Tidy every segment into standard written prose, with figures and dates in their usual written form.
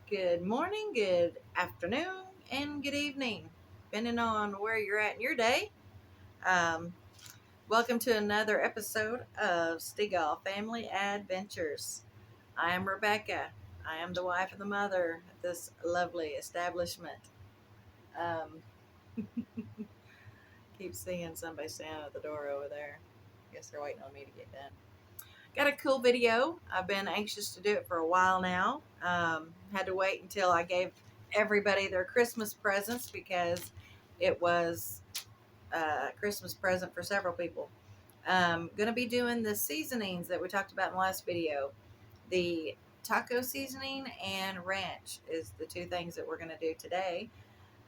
Good morning, good afternoon, and good evening, depending on where you're at in your day. Um, Welcome to another episode of Stegall Family Adventures. I am Rebecca. I am the wife and the mother of this lovely establishment. Um, Keep seeing somebody standing at the door over there. Guess they're waiting on me to get done. Got a cool video. I've been anxious to do it for a while now. Had to wait until I gave everybody their Christmas presents because it was a Christmas present for several people. Going to be doing the seasonings that we talked about in the last video. The taco seasoning and ranch is the two things that we're going to do today.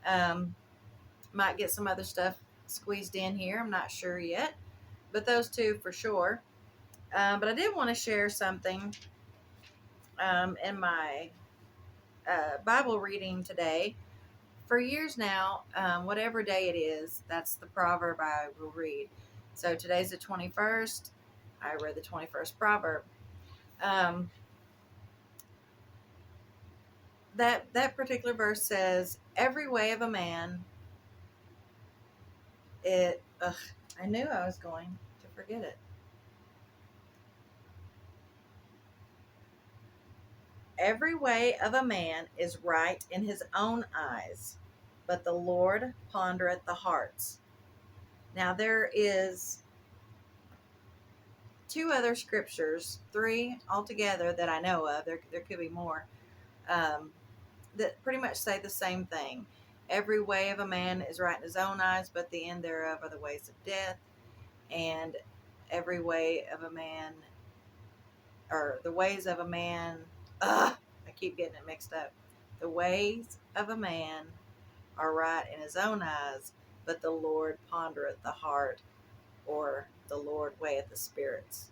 Um, might get some other stuff squeezed in here. I'm not sure yet, but those two for sure. But I did want to share something in my Bible reading today. For years now, whatever day it is, that's the proverb I will read. So today's the 21st. I read the 21st proverb. Um, that particular verse says, "Every way of a man, it." Ugh, I knew I was going to forget it. Every way of a man is right in his own eyes, but the Lord pondereth the hearts. Now there is two other scriptures, three altogether that I know of. There could be more um, that pretty much say the same thing. Every way of a man is right in his own eyes, but the end thereof are the ways of death. And every way of a man, or the ways of a man, I keep getting it mixed up. The ways of a man are right in his own eyes, but the Lord pondereth the heart, or the Lord weigheth the spirits.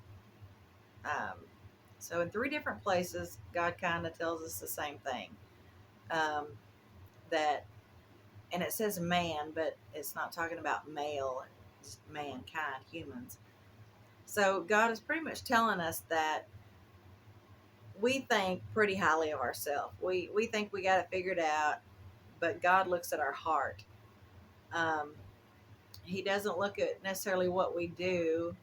Um, so in three different places, God kind of tells us the same thing. Um, that, and it says man, but it's not talking about male, it's mankind, humans. So God is pretty much telling us that we think pretty highly of ourselves. We think we got it figured out, but God looks at our heart. Um, he doesn't look at necessarily what we do,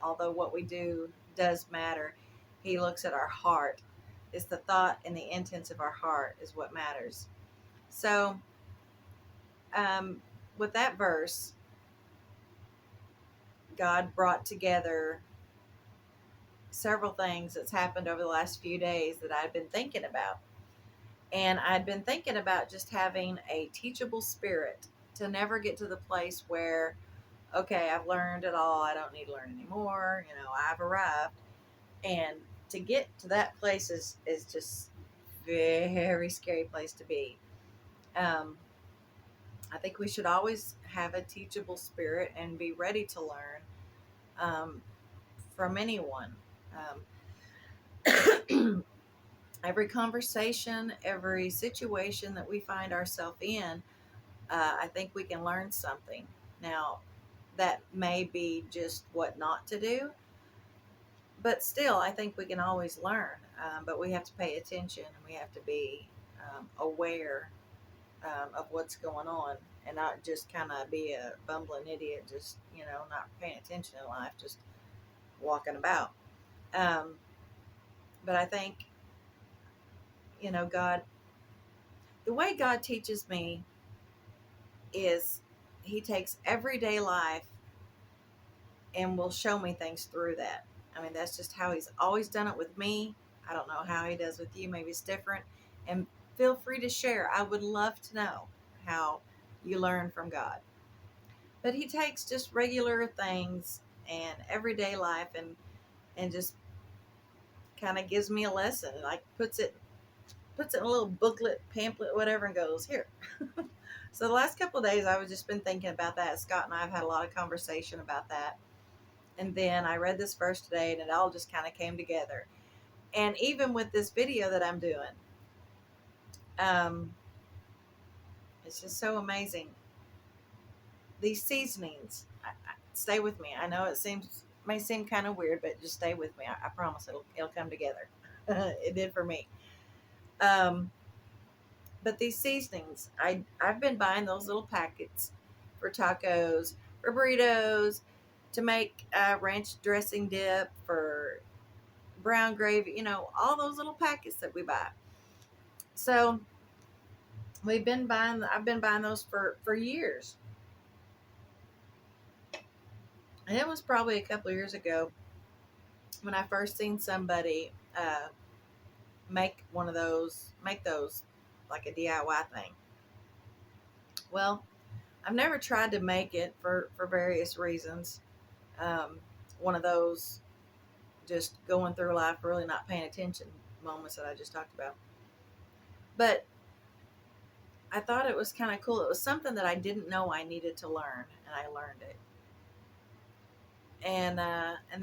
although what we do does matter. He looks at our heart. It's the thought and the intents of our heart is what matters. So, um, with that verse, God brought together several things that's happened over the last few days that I'd been thinking about. And I'd been thinking about just having a teachable spirit, to never get to the place where, okay, I've learned it all. I don't need to learn anymore. I've arrived. And to get to that place is just very scary place to be. Um, I think we should always have a teachable spirit and be ready to learn um, from anyone. Every conversation, every situation that we find ourselves in, I think we can learn something. Now, that may be just what not to do, but still, I think we can always learn. But we have to pay attention, and we have to be aware of what's going on, and not just kind of be a bumbling idiot, just not paying attention in life, just walking about. Um, but I think God, the way God teaches me is He takes everyday life and will show me things through that. I mean, that's just how He's always done it with me. I don't know how He does with you. Maybe it's different. And feel free to share. I would love to know how you learn from God. But He takes just regular things and everyday life and just kind of gives me a lesson, like puts it in a little booklet, pamphlet, whatever, and goes, here. So the last couple of days, I've just been thinking about that. Scott and I have had a lot of conversation about that. And then I read this verse today, and it all just kind of came together. And even with this video that I'm doing, um, it's just so amazing. These seasonings, stay with me. I know may seem kind of weird, but just stay with me. I promise it'll come together. It did for me. But these seasonings, I've been buying those little packets for tacos, for burritos, to make ranch dressing dip, for brown gravy, all those little packets that we buy. So I've been buying those for years. And it was probably a couple of years ago when I first seen somebody make those like a DIY thing. Well, I've never tried to make it for various reasons. Um, One of those just going through life, really not paying attention moments that I just talked about. But I thought it was kind of cool. It was something that I didn't know I needed to learn, and I learned it. And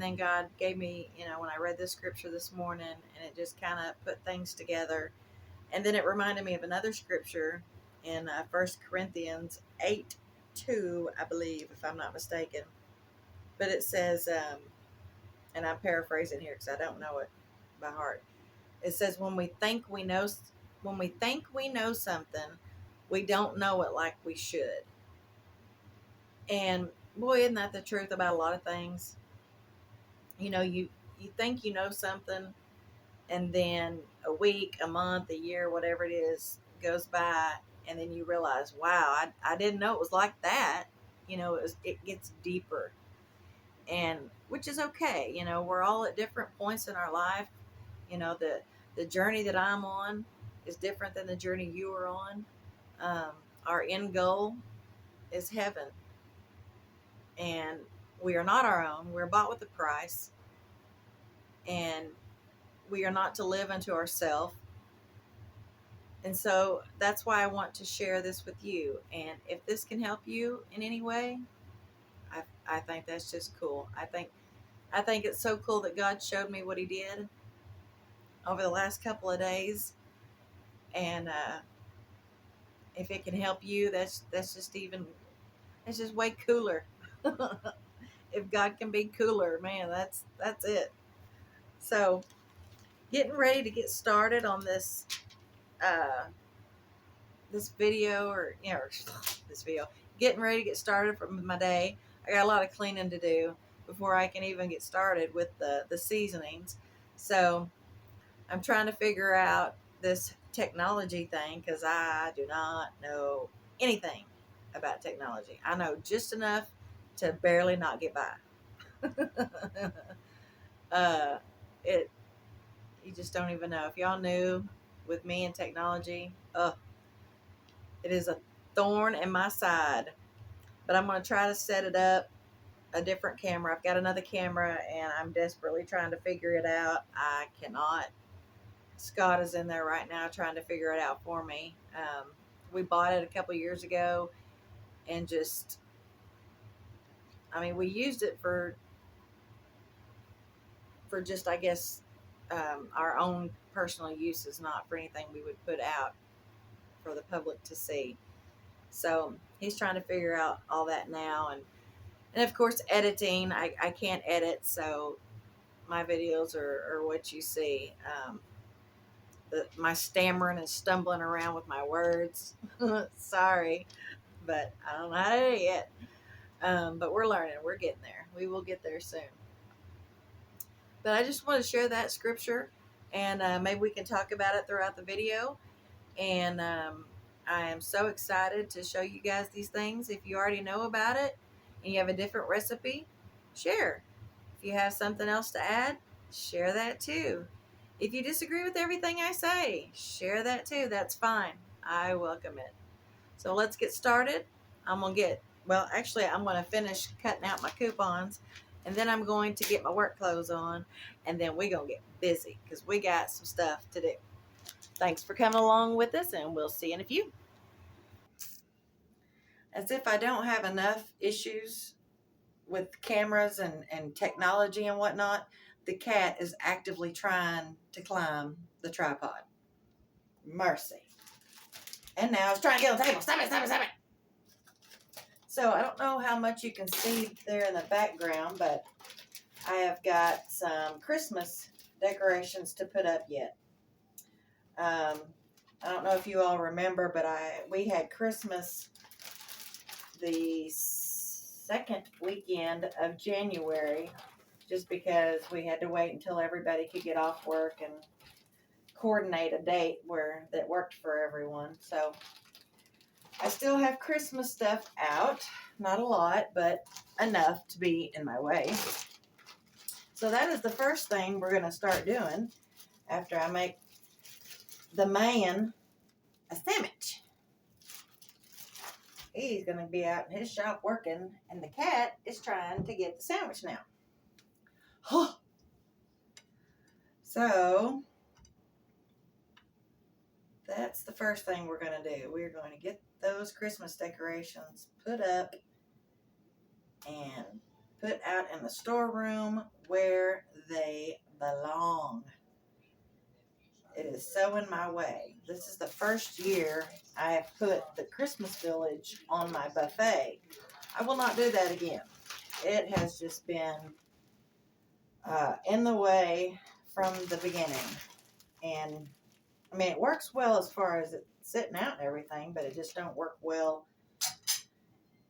then God gave me, when I read this scripture this morning, and it just kind of put things together. And then it reminded me of another scripture in 1 Corinthians 8:2, I believe, if I'm not mistaken. But it says, and I'm paraphrasing here because I don't know it by heart. It says, when we think we know something, we don't know it like we should. And boy, isn't that the truth about a lot of things? You think you know something, and then a week, a month, a year, whatever it is, goes by, and then you realize, wow, I didn't know it was like that. It gets deeper, and which is okay. We're all at different points in our life. The journey that I'm on is different than the journey you are on. Um, our end goal is heaven, and we are not our own. We're bought with a price, and we are not to live unto ourselves. And so that's why I want to share this with you. And if this can help you in any way, I think that's just cool. I think it's so cool that God showed me what He did over the last couple of days. And if it can help you, that's just way cooler. If God can be cooler, man, that's it. So getting ready to get started on uh, this video, or this video, getting ready to get started from my day. I got a lot of cleaning to do before I can even get started with the seasonings. So I'm trying to figure out this technology thing because I do not know anything about technology. I know just enough to barely not get by. uh, it You just don't even know. If y'all knew, with me and technology, it is a thorn in my side. But I'm going to try to set it up a different camera. I've got another camera and I'm desperately trying to figure it out. I cannot. Scott is in there right now trying to figure it out for me. We bought it a couple years ago, and we used it for just, I guess, our own personal uses, not for anything we would put out for the public to see. So he's trying to figure out all that now. And of course, editing. I can't edit, so my videos are what you see. My stammering and stumbling around with my words. Sorry, but I don't know how to do it yet. But we're learning. We're getting there. We will get there soon. But I just want to share that scripture, and maybe we can talk about it throughout the video. And I am so excited to show you guys these things. If you already know about it and you have a different recipe, share. If you have something else to add, share that too. If you disagree with everything I say, share that too. That's fine. I welcome it. So let's get started. I'm going to finish cutting out my coupons, and then I'm going to get my work clothes on, and then we're going to get busy because we got some stuff to do. Thanks for coming along with us, and we'll see you in a few. As if I don't have enough issues with cameras and technology and whatnot, the cat is actively trying to climb the tripod. Mercy. And now it's trying to get on the table. Stop it, stop it, stop it. So I don't know how much you can see there in the background, but I have got some Christmas decorations to put up yet. I don't know if you all remember, but we had Christmas the second weekend of January, just because we had to wait until everybody could get off work and coordinate a date that worked for everyone. So I still have Christmas stuff out. Not a lot, but enough to be in my way. So that is the first thing we're going to start doing after I make the man a sandwich. He's going to be out in his shop working, and the cat is trying to get the sandwich now. Huh. So that's the first thing we're going to do. We're going to get those Christmas decorations put up and put out in the storeroom where they belong. It is so in my way. This is the first year I have put the Christmas village on my buffet. I will not do that again. It has just been in the way from the beginning. And I mean, it works well as far as it sitting out and everything, but it just don't work well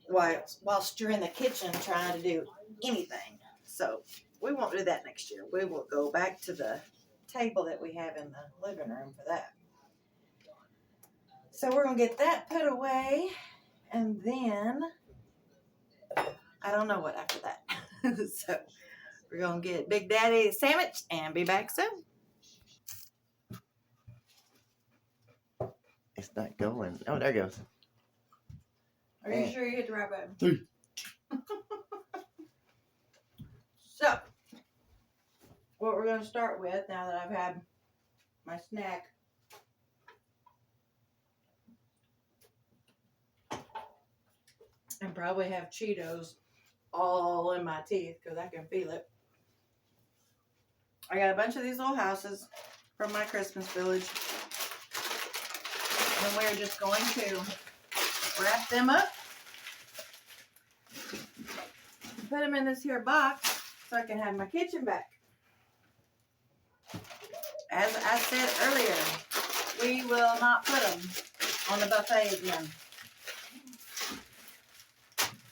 whilst you're in the kitchen trying to do anything. So we won't do that next year. We will go back to the table that we have in the living room for that. So we're going to get that put away, and then I don't know what after that. So we're going to get Big Daddy a sandwich and be back soon. It's not going. Oh, there it goes. Are you sure you hit the right button? 3. So, what we're going to start with now that I've had my snack and probably have Cheetos all in my teeth because I can feel it. I got a bunch of these little houses from my Christmas village, and we're just going to wrap them up, put them in this here box so I can have my kitchen back. As I said earlier, we will not put them on the buffet again.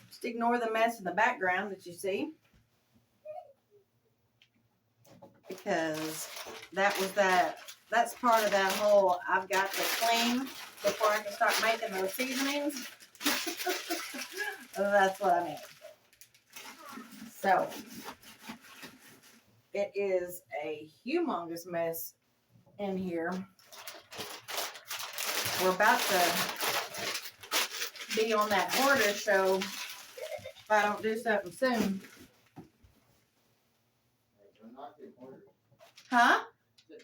Just ignore the mess in the background that you see, because that's part of that whole I've got to clean before I can start making those seasonings. That's what I mean. So it is a humongous mess in here. We're about to be on that hoarder show if I don't do something soon. Huh?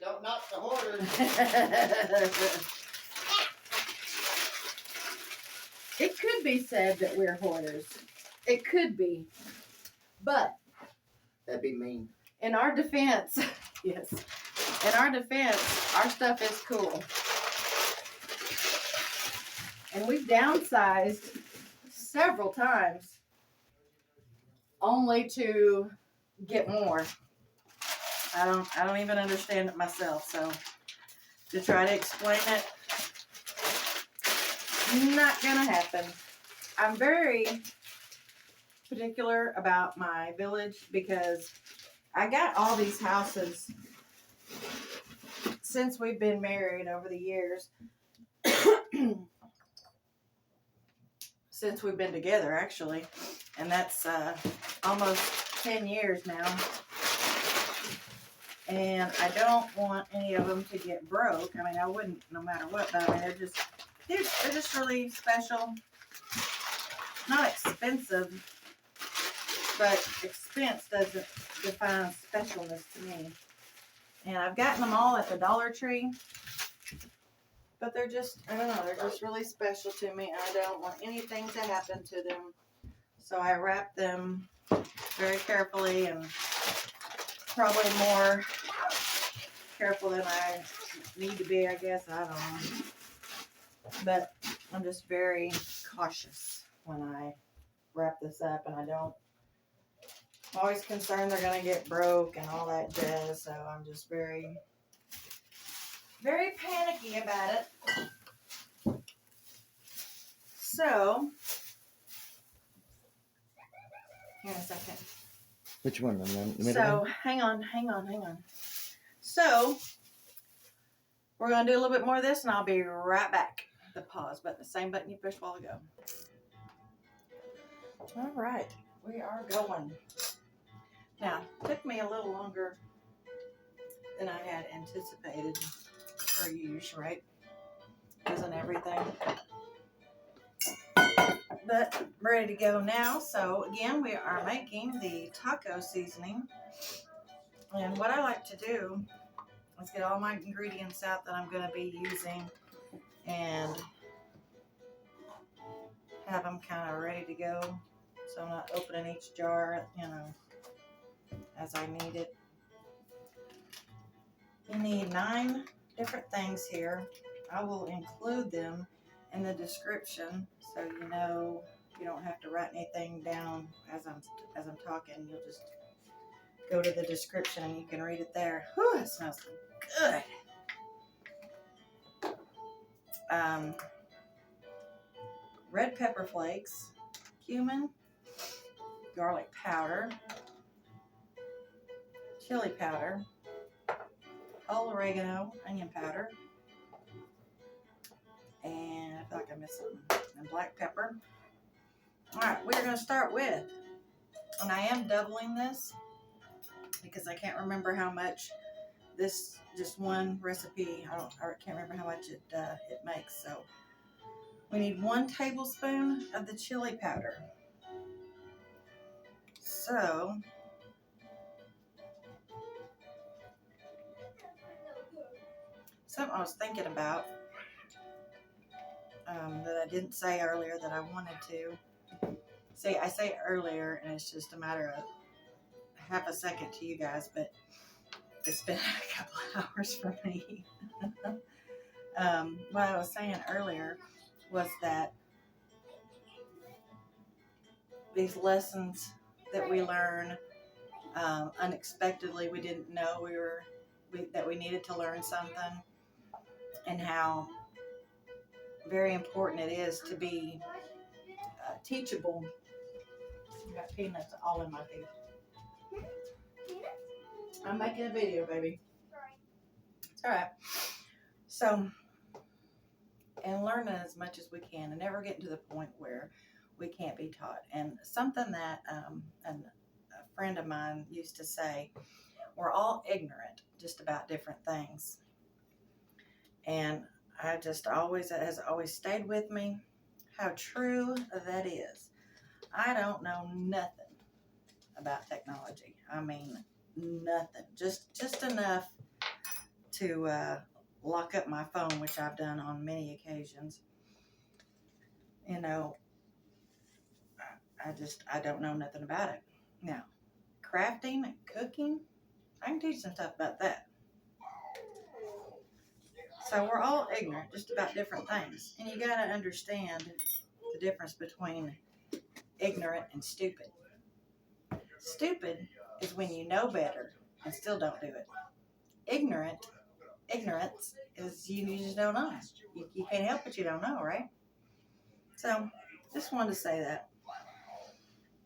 Don't knock the hoarders. It could be said that we're hoarders. It could be. But That'd be mean. in our defense, yes, in our defense, our stuff is cool. And we've downsized several times only to get more. I don't even understand it myself, so to try to explain it, not gonna happen. I'm very particular about my village because I got all these houses since we've been married over the years. Since we've been together, actually, and that's almost 10 years now. And I don't want any of them to get broke. I mean, I wouldn't no matter what, but I mean, they're just really special. Not expensive, but expense doesn't define specialness to me. And I've gotten them all at the Dollar Tree, but they're just, I don't know, they're just really special to me. I don't want anything to happen to them. So I wrap them very carefully, and probably more careful than I need to be, I guess. I don't know. But I'm just very cautious when I wrap this up, and I'm always concerned they're going to get broke and all that jazz. So I'm just very very panicky about it. So, here in a second. Which one? The middle So, one? hang on. So, we're going to do a little bit more of this, and I'll be right back. The pause button, the same button you pushed a while ago. All right, we are going. Now, it took me a little longer than I had anticipated, per usual, right? Isn't everything? But I'm ready to go now. So again, we are making the taco seasoning. And what I like to do is get all my ingredients out that I'm going to be using and have them kind of ready to go. So I'm not opening each jar, as I need it. You need 9 different things here. I will include them in the description so you don't have to write anything down as I'm talking. You'll just go to the description and you can read it there. Whew, it smells good. Red pepper flakes, cumin, garlic powder, chili powder, whole oregano, onion powder, and I feel like I missed something, and black pepper. All right, we're going to start with, and I am doubling this because I can't remember how much this, just one recipe, I can't remember how much it makes. So we need 1 tablespoon of the chili powder. So something I was thinking about that I didn't say earlier that I wanted to. See, I say earlier, and it's just a matter of half a second to you guys, but it's been a couple hours for me. What I was saying earlier was that these lessons that we learn unexpectedly, we didn't know that we needed to learn something, and how very important it is to be teachable. I got peanuts all in my teeth. I'm making a video, baby. It's all right. So, and learning as much as we can, and never getting to the point where we can't be taught. And something that a friend of mine used to say, we're all ignorant just about different things. And it has always stayed with me how true that is. I don't know nothing about technology. I mean, nothing. Just enough to lock up my phone, which I've done on many occasions. I don't know nothing about it. Now, crafting and cooking, I can teach some stuff about that. So we're all ignorant just about different things. And you got to understand the difference between ignorant and stupid. Stupid is when you know better and still don't do it. Ignorance is you just don't know. You can't help it, you don't know, right? So, just wanted to say that.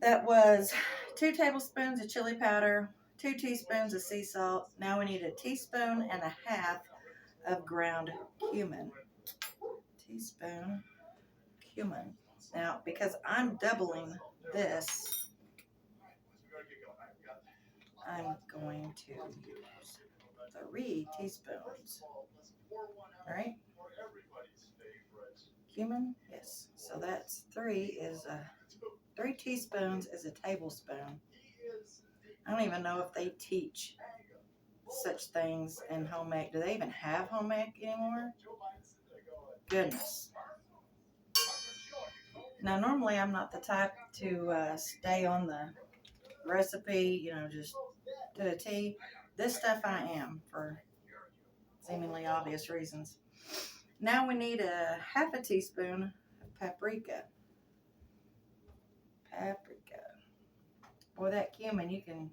That was 2 tablespoons of chili powder, 2 teaspoons of sea salt. Now we need 1.5 teaspoons of ground cumin. Teaspoon cumin. Now, because I'm doubling this, I'm going to use 3 teaspoons. All right? Cumin? Yes. So that's 3 teaspoons is a tablespoon. I don't even know if they teach such things in home ec. Do they even have home ec anymore? Goodness. Now, normally I'm not the type to stay on the recipe, just to the T. This stuff I am, for seemingly obvious reasons. Now we need 1/2 teaspoon of paprika. Boy, that cumin, you can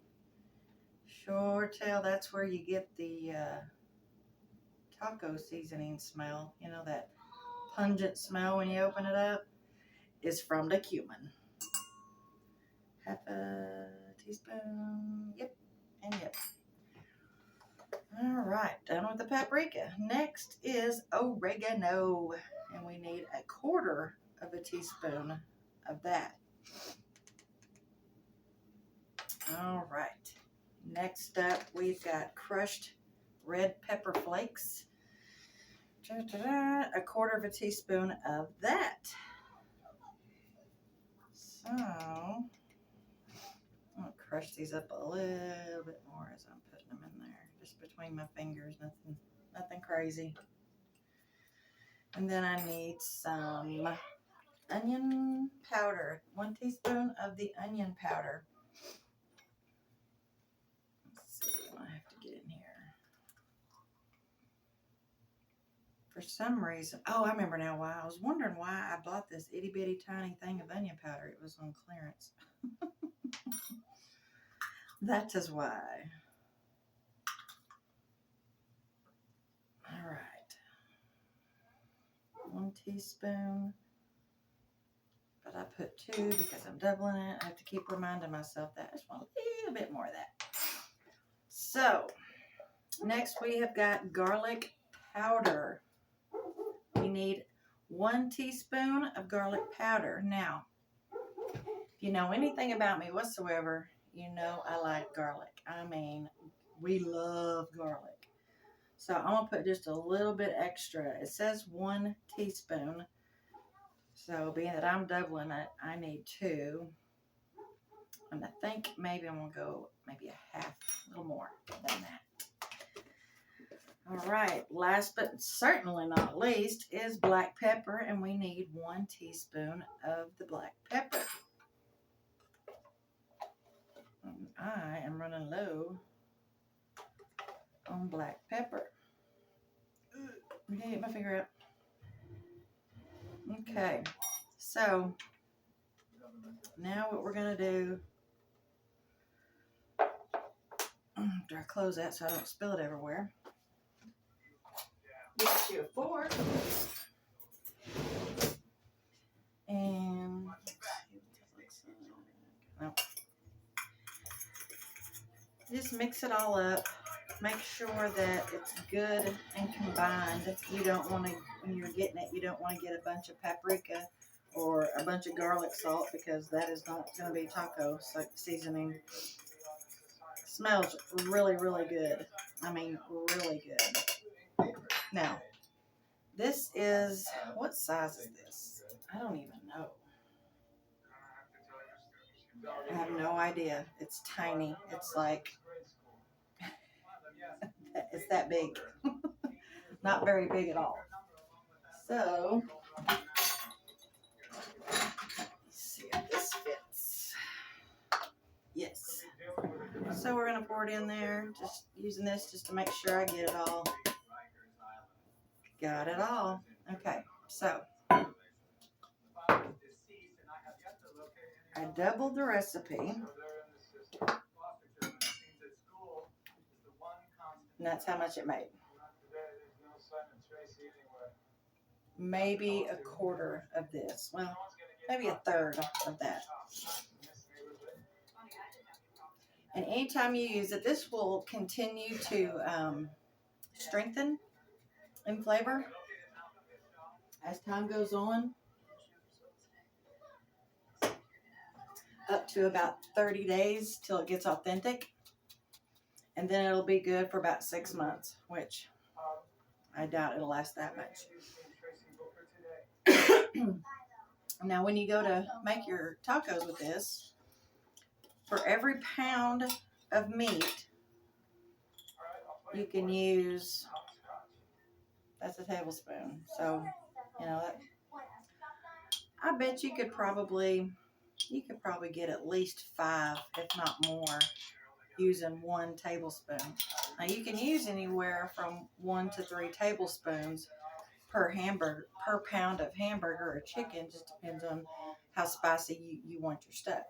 sure tell that's where you get the taco seasoning smell, you know, that pungent smell when you open it up, is from the cumin. Half a teaspoon. Yep. And yep. All right. Done with the paprika. Next is oregano. And we need 1/4 of a teaspoon of that. All right. Next up, we've got crushed red pepper flakes. 1/4 of a teaspoon of that. So, I'm going to crush these up a little bit more as I'm putting them in there. Just between my fingers, nothing crazy. And then I need some onion powder. 1 teaspoon of the onion powder. Let's see what I have to get in here. For some reason, oh, I remember now why. I was wondering why I bought this itty bitty tiny thing of onion powder. It was on clearance. That is why. All right. 1 teaspoon. But I put 2 because I'm doubling it. I have to keep reminding myself that I just want a little bit more of that. So, next we have got garlic powder. We need 1 teaspoon of garlic powder. Now, if you know anything about me whatsoever, you know I like garlic. I mean, we love garlic. So I'm going to put just a little bit extra. It says 1 teaspoon. So being that I'm doubling it, I need 2. And I think maybe I'm going to go maybe a half, a little more than that. All right, last but certainly not least is black pepper, and we need 1 teaspoon of the black pepper. And I am running low on black pepper. Okay, get my finger up. Okay, so now what we're going to do, do I close that so I don't spill it everywhere? Get you a fork. And no. Just mix it all up. Make sure that it's good and combined. You don't want to, when you're getting it, you don't want to get a bunch of paprika or a bunch of garlic salt, because that is not going to be taco seasoning. It smells really, really good. I mean, really good. Now, this is, what size is this? I don't even know. I have no idea. It's tiny. It's like, it's that big. Not very big at all. So, let's see if this fits. Yes. So we're going to pour it in there. Just using this just to make sure I get it all. Got it all. Okay. So, I doubled the recipe. And that's how much it made. Maybe 1/4 of this. Well, maybe 1/3 of that. And anytime you use it, this will continue to strengthen in flavor as time goes on. Up to about 30 days till it gets authentic. And then it'll be good for about 6 months, which I doubt it'll last that much. Now, when you go to make your tacos with this, for every pound of meat, you can use, that's a tablespoon. So, you know, I bet you could probably get at least 5, if not more, using 1 tablespoon. Now, you can use anywhere from 1 to 3 tablespoons per pound of hamburger or chicken. Just depends on how spicy you want your stuff.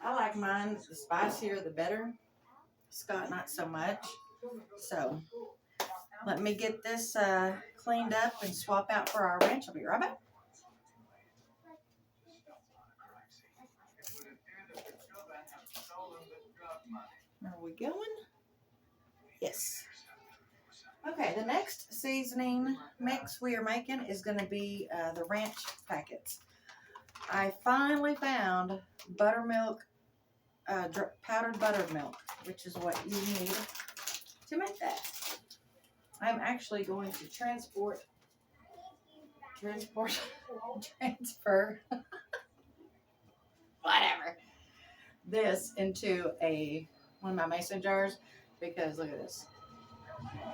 I like mine, the spicier the better. Scott, not so much. So, Let me get this cleaned up and swap out for our ranch. I'll be right back. Are we going? Yes. Okay, the next seasoning mix we are making is going to be the ranch packets. I finally found buttermilk, powdered buttermilk, which is what you need to make that. I'm actually going to transfer whatever, this into one of my mason jars because look at this.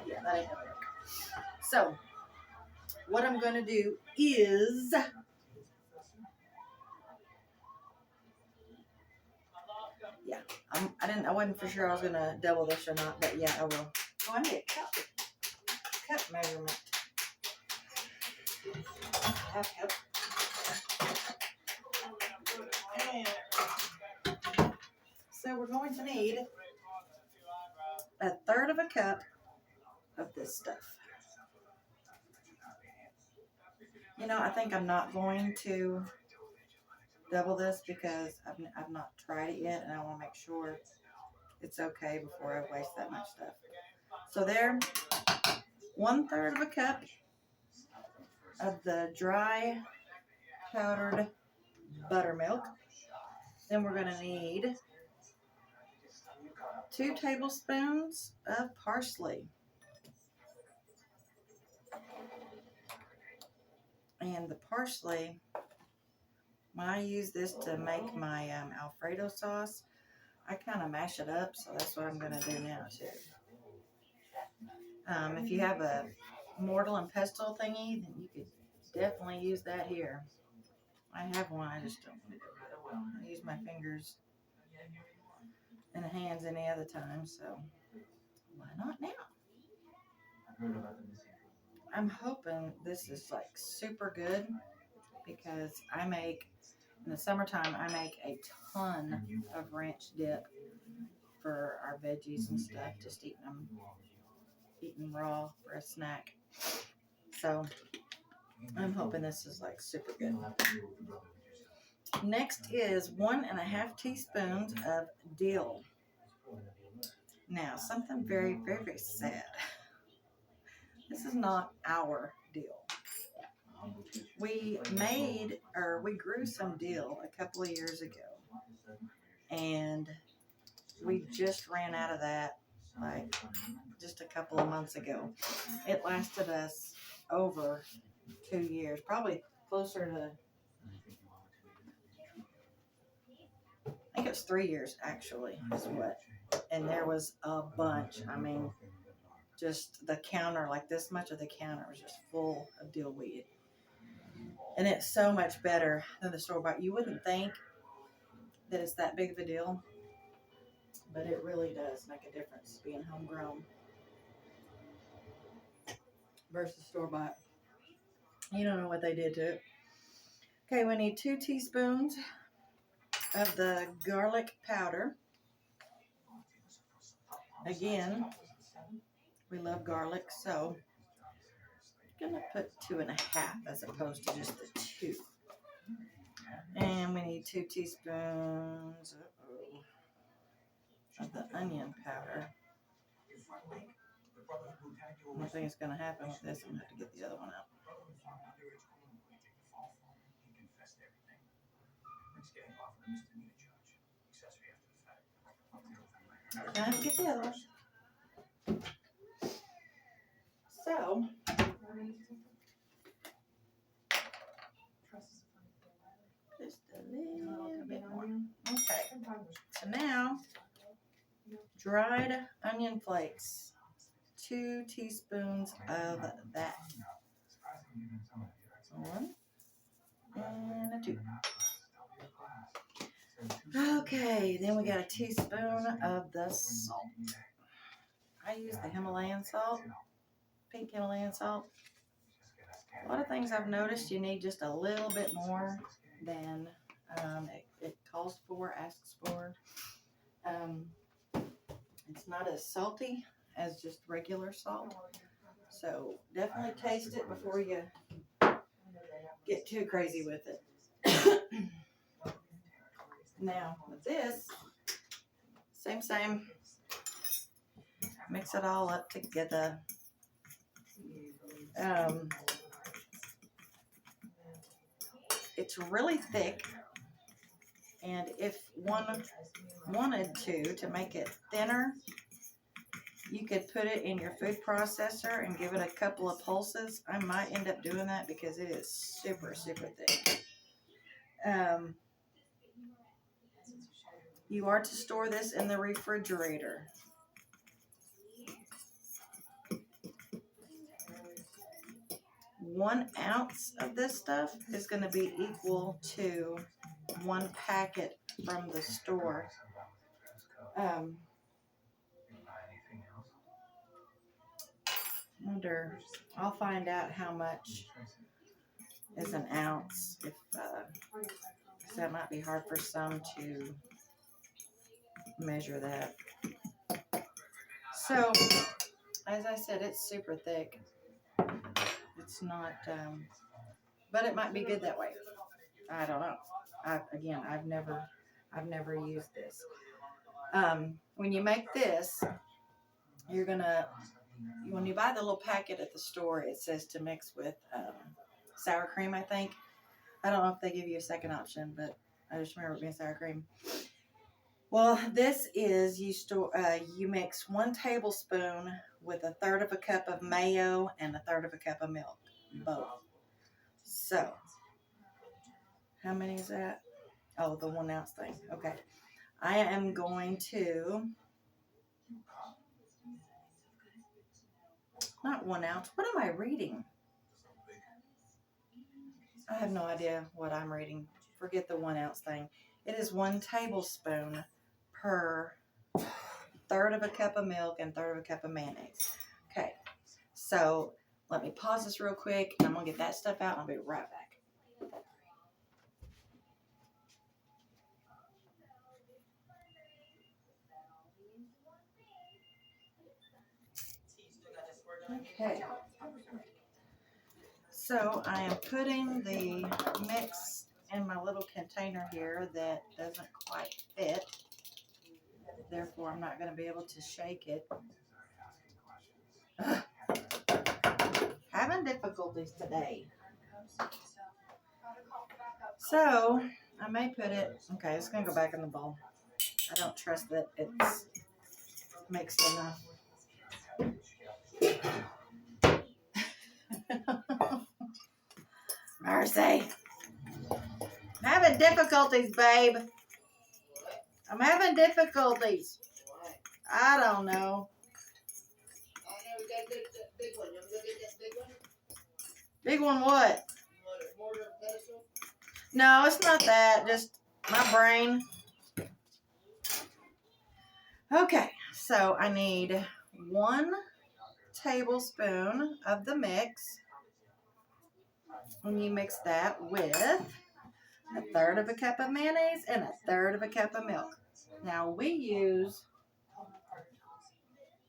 Yeah, that ain't gonna work. So, what I'm going to do is I wasn't for sure I was gonna double this or not, but yeah, I will. Oh, I need a cup measurement. Half cup. And so we're going to need a third of a cup of this stuff. You know, I think I'm not going to double this because I've not tried it yet, and I want to make sure it's okay before I waste that much stuff. So there, 1/3 of a cup of the dry powdered buttermilk. Then we're going to need 2 tablespoons of parsley. And the parsley, when I use this to make my Alfredo sauce, I kind of mash it up, so that's what I'm going to do now too. If you have a mortar and pestle thingy, then you could definitely use that here. I have one, I just don't want to do it. I use my fingers and hands any other time, so why not now? I'm hoping this is like super good because in the summertime, I make a ton of ranch dip for our veggies and stuff, just eating raw for a snack. So I'm hoping this is like super good. Next is 1.5 teaspoons of dill. Now, something very, very, very sad. This is not our dill. We grew some dill a couple of years ago, and we just ran out of that like just a couple of months ago. It lasted us over 2 years, probably closer to, I think it was 3 years actually, is what. And there was a bunch. I mean, just the counter, like this much of the counter was just full of dill weed. And it's so much better than the store-bought. You wouldn't think that it's that big of a deal, but it really does make a difference being homegrown versus store-bought. You don't know what they did to it. Okay, we need 2 teaspoons of the garlic powder. Again, we love garlic, so I'm going to put 2.5 as opposed to just the 2. And we need 2 teaspoons of the onion powder. One thing that's going to happen with this, I'm going to have to get the other one out. I have to get the other one. So, just a little bit more. Okay. So now, dried onion flakes. 2 teaspoons of that. 1 and a 2. Okay, then we got a teaspoon of the salt. I use the Himalayan salt, pink Himalayan salt. A lot of things I've noticed you need just a little bit more than it calls for, asks for. It's not as salty as just regular salt, So definitely taste it before you get too crazy with it. Now with this, same. Mix it all up together. It's really thick, and if one wanted to make it thinner, you could put it in your food processor and give it a couple of pulses. I might end up doing that because it is super thick. You are to store this in the refrigerator. 1 ounce of this stuff is going to be equal to 1 packet from the store. Wonder, I'll find out how much is an ounce. If that might be hard for some to measure that. So, as I said, it's super thick. It's not, but it might be good that way. I don't know. I've never used this. When you make this, you're gonna, when you buy the little packet at the store, it says to mix with sour cream, I think. I don't know if they give you a second option, but I just remember it being sour cream. Well, this is you mix 1 tablespoon with 1/3 of a cup of mayo and 1/3 of a cup of milk, both. So, how many is that? Oh, the 1 ounce thing. Okay, I am going to, not 1 ounce. What am I reading? I have no idea what I'm reading. Forget the 1 ounce thing. It is 1 tablespoon per 1/3 of a cup of milk and 1/3 of a cup of mayonnaise. Okay, so let me pause this real quick, and I'm going to get that stuff out, and I'll be right back. Okay, so I am putting the mix in my little container here that doesn't quite fit. Therefore, I'm not going to be able to shake it. Ugh. Having difficulties today. So, I may put it, okay, it's going to go back in the bowl. I don't trust that it's mixed enough. Mercy. I'm having difficulties, babe. I'm having difficulties. I don't know. Big one what? No, it's not that. Just my brain. Okay, so I need 1 tablespoon of the mix. And you mix that with 1/3 of a cup of mayonnaise and 1/3 of a cup of milk. Now we use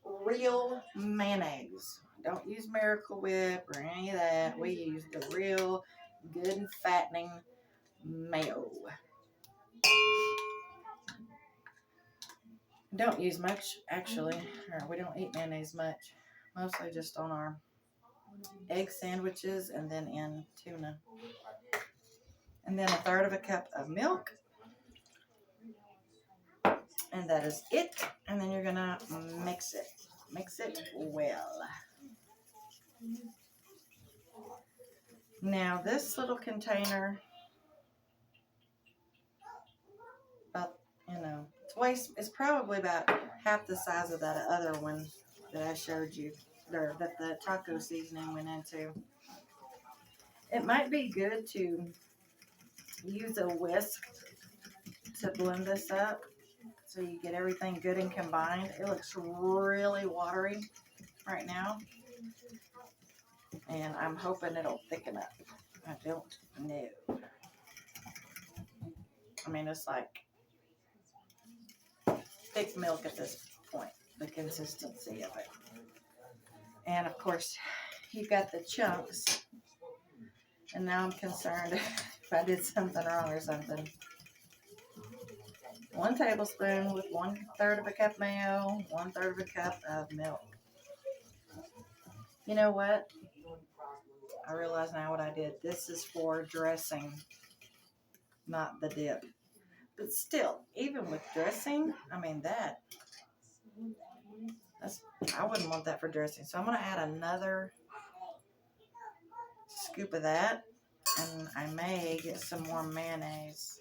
real mayonnaise. Don't use Miracle Whip or any of that. We use the real good and fattening mayo. Don't use much, actually. Or we don't eat mayonnaise much. Mostly just on our egg sandwiches and then in tuna. And then 1/3 of a cup of milk. And that is it. And then you're going to mix it. Mix it well. Now this little container, about, it's probably about half the size of that other one that I showed you, or that the taco seasoning went into. It might be good to use a whisk to blend this up so you get everything good and combined. It looks really watery right now, and I'm hoping it'll thicken up. I don't know. I mean, it's like thick milk at this point, the consistency of it. And of course, you got the chunks. And now I'm concerned if I did something wrong or something. 1 tablespoon with 1/3 of a cup mayo, 1/3 of a cup of milk. You know what? I realize now what I did. This is for dressing, not the dip. But still, even with dressing, I mean I wouldn't want that for dressing. So I'm going to add another scoop of that. And I may get some more mayonnaise.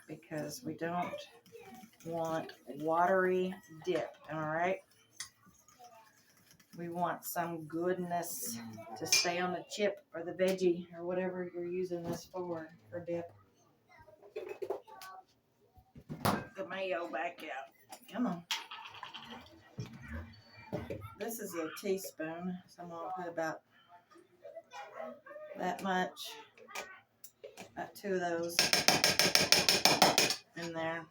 Because we don't want watery dip, all right? We want some goodness to stay on the chip or the veggie or whatever you're using this for dip. The mayo back out. Come on. This is a teaspoon, so I'm going to put about that much, about 2 of those in there.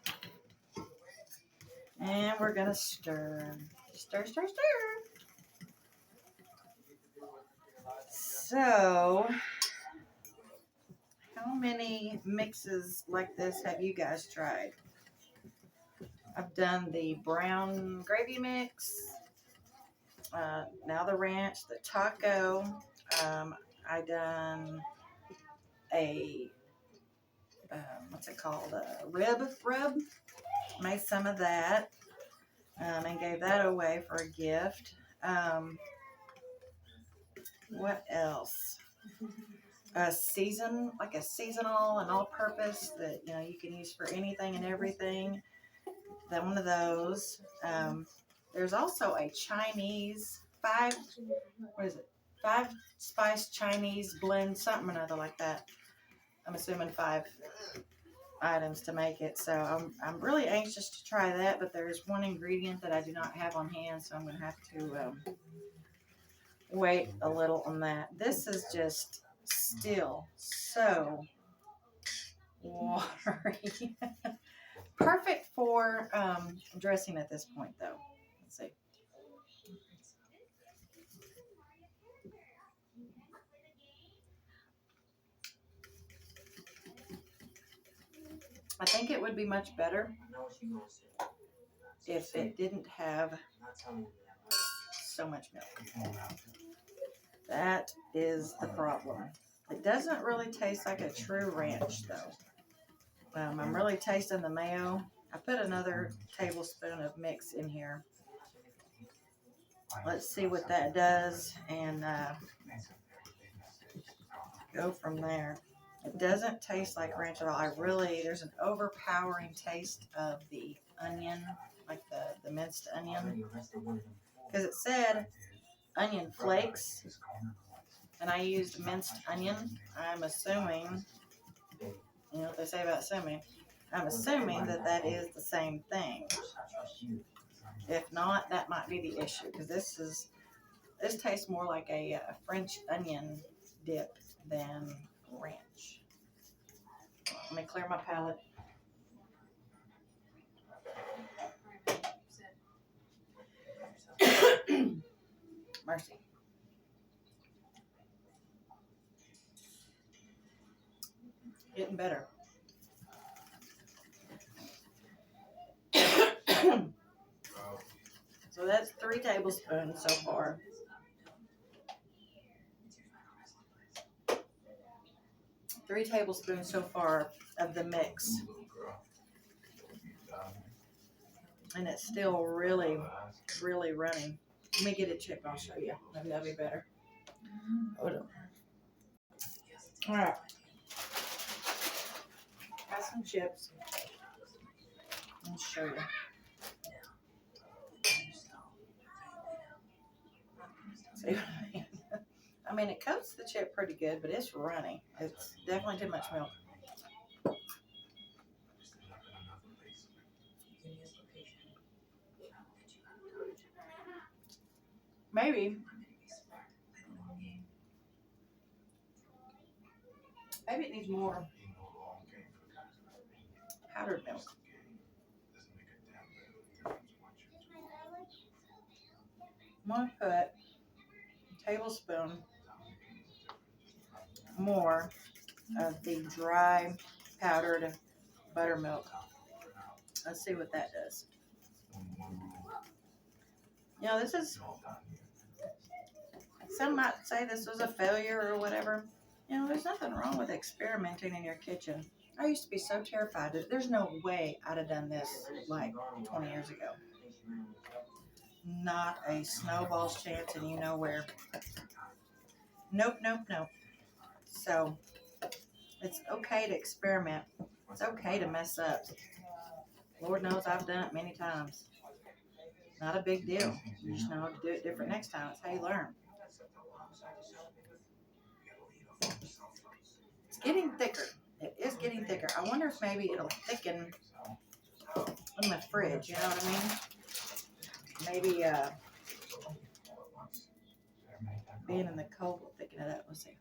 And we're going to stir. Stir, stir, stir. So, how many mixes like this have you guys tried? I've done the brown gravy mix, now the ranch, the taco. I done a, what's it called, a rib rub. Made some of that and gave that away for a gift. What else? A seasonal and all-purpose that you can use for anything and everything. That one of those. There's also a Chinese 5 spice Chinese blend, something or another like that. I'm assuming 5 items to make it. So I'm really anxious to try that, but there's one ingredient that I do not have on hand, so I'm going to have to wait a little on that. This is just still so watery. Perfect for dressing at this point, though. Let's see. I think it would be much better if it didn't have so much milk. That is the problem. It doesn't really taste like a true ranch, though. I'm really tasting the mayo. I put another tablespoon of mix in here. Let's see what that does and go from there. It doesn't taste like ranch at all. There's an overpowering taste of the onion, like the minced onion. Because it said onion flakes, and I used minced onion. I'm assuming, you know what they say about assuming, I'm assuming that is the same thing. If not, that might be the issue, because this tastes more like a French onion dip than ranch. Let me clear my palate. Mercy. Getting better. So that's 3 tablespoons so far. 3 tablespoons so far of the mix. And it's still really, really running. Let me get a chip. I'll show you. Maybe that'll be better. Hold on. All right. Got some chips. I'll show you. See what I mean? I mean, it coats the chip pretty good, but it's runny. It's definitely too much milk. Maybe it needs more powdered milk. going to put a tablespoon more of the dry powdered buttermilk. Let's see what that does. You know, this is, some might say this was a failure or whatever. You know, there's nothing wrong with experimenting in your kitchen. I used to be so terrified that there's no way I'd have done this like 20 years ago. Not a snowball's chance, and you know where. Nope, nope, nope. So it's okay to experiment. It's okay to mess up. Lord knows I've done it many times. Not a big deal. You just know how to do it different next time. That's how you learn. It's getting thicker. It is getting thicker. I wonder if maybe it'll thicken in my fridge. You know what I mean? Maybe being in the cold will thicken it up. Let's see.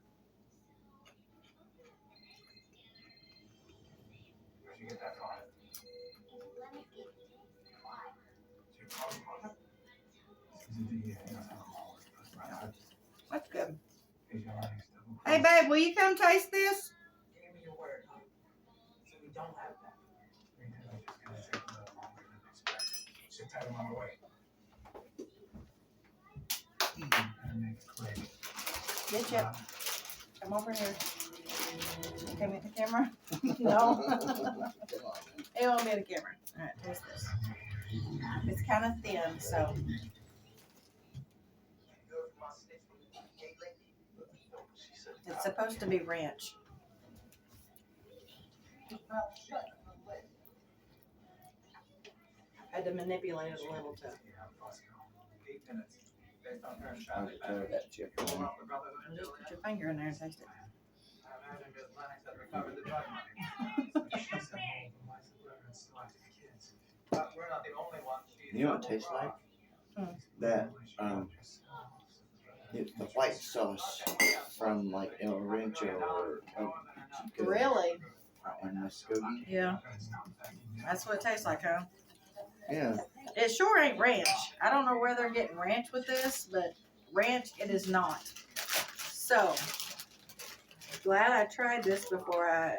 That's good. Hey, babe, will you come taste this? Get you. Come over here. Come at the camera? No. It won't be at the camera. All right, taste this. It's kind of thin, so. It's supposed to be ranch. I had to manipulate it a little too. Just put your finger in there and taste it. You know what it tastes like? That the white sauce from like El Rancho or El Chico. Really? In Muskogee. Yeah. That's what it tastes like, huh? Yeah. It sure ain't ranch. I don't know where they're getting ranch with this, but ranch it is not. So, glad I tried this before I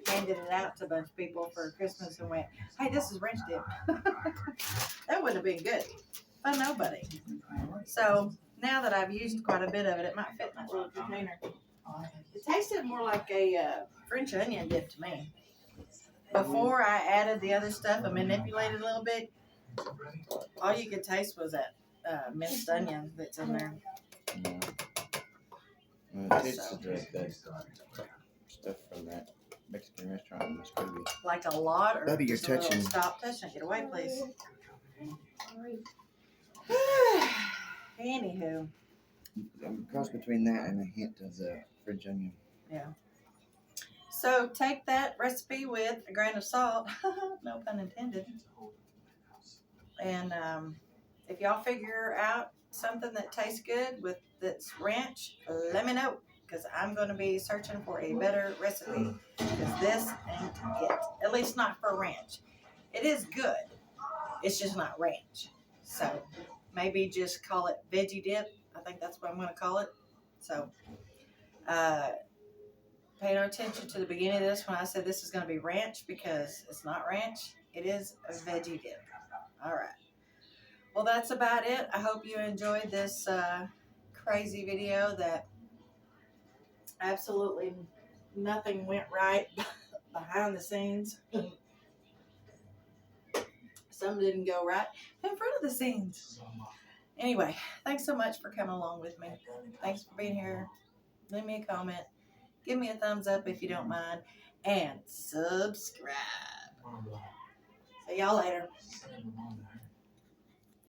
handed it out to a bunch of people for Christmas and went, hey, this is ranch dip. That wouldn't have been good by nobody. So, now that I've used quite a bit of it, it might fit in that little container. It tasted more like a French onion dip to me. Before I added the other stuff and manipulated a little bit, all you could taste was that minced onion that's in there. Yeah. It tastes like that stuff from that Mexican restaurant in Muskogee. Like a lot, or Bubby, you're just a little? touching. Stop touching. Get away, please. Anywho. Cross between that and a hint of the French onion. Yeah. So take that recipe with a grain of salt, no pun intended. And if y'all figure out something that tastes good with that's ranch, let me know, because I'm going to be searching for a better recipe, because this ain't it. At least not for ranch. It is good. It's just not ranch. So maybe just call it veggie dip. I think that's what I'm going to call it. So pay no attention to the beginning of this when I said this is going to be ranch, because it's not ranch. It is a veggie dip. All right. Well, that's about it. I hope you enjoyed this crazy video that absolutely nothing went right behind the scenes. Some didn't go right in front of the scenes. Anyway, thanks so much for coming along with me. Thanks for being here. Leave me a comment. Give me a thumbs up if you don't mind. And subscribe. See y'all later.